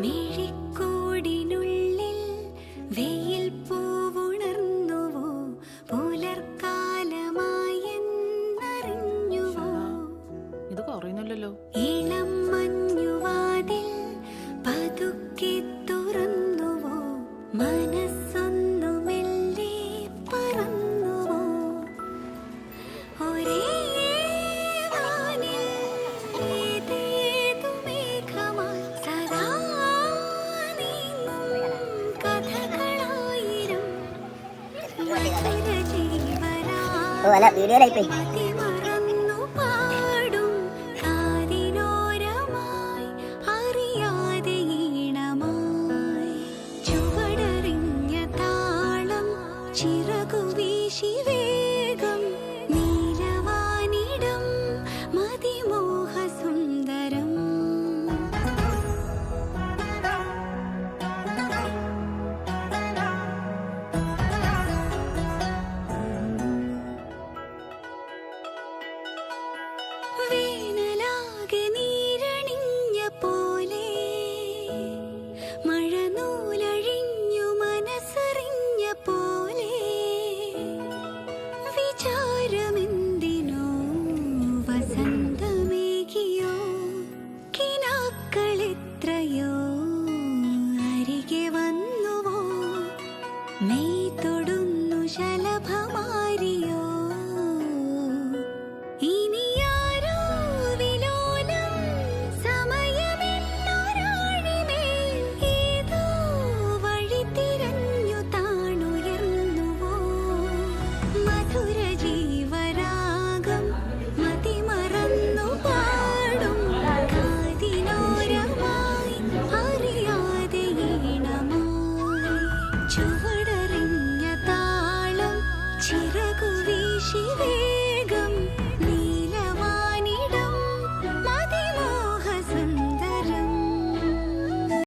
മിഴിക്കൂടിനുള്ളിൽ വെയിൽ പൂവുണർന്നുവോ, പുലർക്കാലമായെന്നറിഞ്ഞുവോ? ഇത് കുറയുന്നില്ലല്ലോ. ഇളം മഞ്ഞുവാതിൽ പതുക്കെ തുറന്നുവോ, മനസ്സൊന്നു മെല്ലെ പറന്നുവോ? ഒരേ വാനിൽ ഏതേതു മേഘമായി സദാ നീങ്ങും കഥകളായിരം മധുര ജീവരാഗം മതിമറന്നു പാടും കാതിനോരമായി അറിയാതെ ഈണമായി ചുവടറിഞ്ഞ താളം ചിറകു വീശി വേഗം നീലവാനിടം മതിമോഹസുന്ദരം. വേനലാകെ നീരണിഞ്ഞ പോലെ മഴനൂലഴിഞ്ഞു മനസ്സറിഞ്ഞ പോലെ വിചാരമെന്തിനോ വസന്തമേകിയോ കിനാക്കളെത്രയോ അരികെ വന്നുവോ മെയ് തൊടുന്നു ശലഭമാരിയോ ഇനിയാരോ വിലോലം സമയമെന്നൊരാഴിമേൽ ഏതോ വഴി തിരഞ്ഞു താണുയർന്നുവോ മധുര ജീവരാഗം മതിമറന്നു പാടും കാതിനോരമായി അറിയാതെ ഈണമായി ചുവടറിഞ്ഞ താളം ചിറകു വീശി